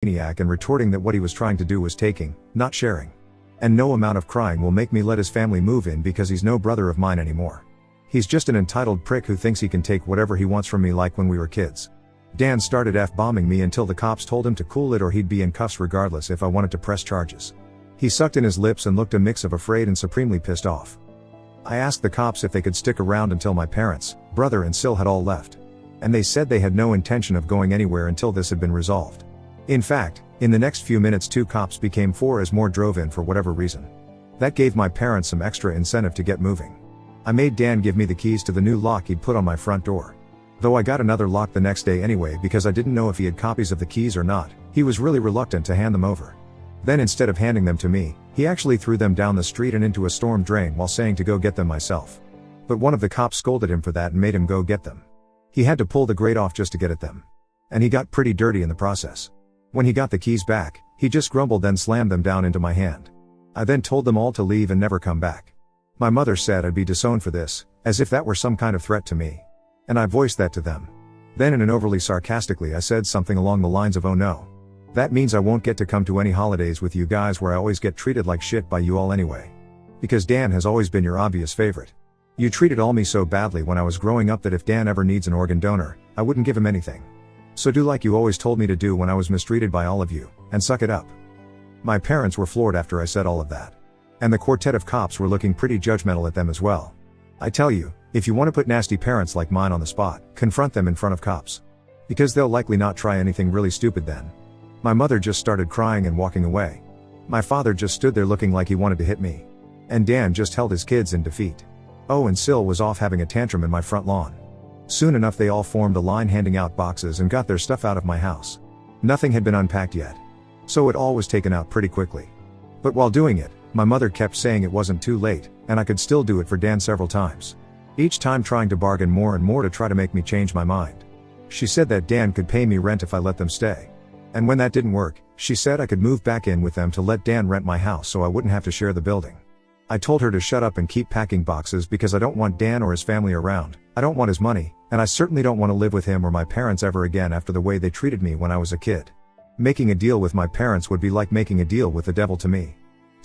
maniac and retorting that what he was trying to do was taking, not sharing. And no amount of crying will make me let his family move in because he's no brother of mine anymore. He's just an entitled prick who thinks he can take whatever he wants from me like when we were kids. Dan started F-bombing me until the cops told him to cool it or he'd be in cuffs regardless if I wanted to press charges. He sucked in his lips and looked a mix of afraid and supremely pissed off. I asked the cops if they could stick around until my parents, brother and Sil had all left. And they said they had no intention of going anywhere until this had been resolved. In fact, in the next few minutes 2 cops became 4 as more drove in for whatever reason. That gave my parents some extra incentive to get moving. I made Dan give me the keys to the new lock he'd put on my front door. Though I got another lock the next day anyway because I didn't know if he had copies of the keys or not, he was really reluctant to hand them over. Then instead of handing them to me, he actually threw them down the street and into a storm drain while saying to go get them myself. But one of the cops scolded him for that and made him go get them. He had to pull the grate off just to get at them. And he got pretty dirty in the process. When he got the keys back, he just grumbled then slammed them down into my hand. I then told them all to leave and never come back. My mother said I'd be disowned for this, as if that were some kind of threat to me. And I voiced that to them. Then in an overly sarcastically I said something along the lines of, "Oh no. That means I won't get to come to any holidays with you guys where I always get treated like shit by you all anyway. Because Dan has always been your obvious favorite. You treated all me so badly when I was growing up that if Dan ever needs an organ donor, I wouldn't give him anything. So do like you always told me to do when I was mistreated by all of you, and suck it up." My parents were floored after I said all of that. And the quartet of cops were looking pretty judgmental at them as well. I tell you, if you want to put nasty parents like mine on the spot, confront them in front of cops. Because they'll likely not try anything really stupid then. My mother just started crying and walking away. My father just stood there looking like he wanted to hit me. And Dan just held his kids in defeat. Oh, and Sil was off having a tantrum in my front lawn. Soon enough they all formed a line handing out boxes and got their stuff out of my house. Nothing had been unpacked yet. So it all was taken out pretty quickly. But while doing it, my mother kept saying it wasn't too late, and I could still do it for Dan several times. Each time trying to bargain more and more to try to make me change my mind. She said that Dan could pay me rent if I let them stay. And when that didn't work, she said I could move back in with them to let Dan rent my house so I wouldn't have to share the building. I told her to shut up and keep packing boxes because I don't want Dan or his family around, I don't want his money, and I certainly don't want to live with him or my parents ever again after the way they treated me when I was a kid. Making a deal with my parents would be like making a deal with the devil to me.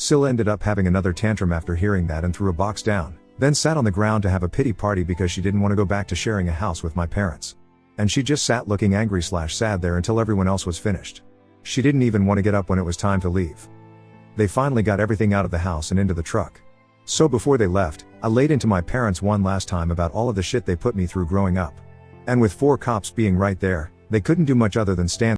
Sil ended up having another tantrum after hearing that and threw a box down, then sat on the ground to have a pity party because she didn't want to go back to sharing a house with my parents. And she just sat looking angry/sad there until everyone else was finished. She didn't even want to get up when it was time to leave. They finally got everything out of the house and into the truck. So before they left, I laid into my parents one last time about all of the shit they put me through growing up. And with 4 cops being right there, they couldn't do much other than stand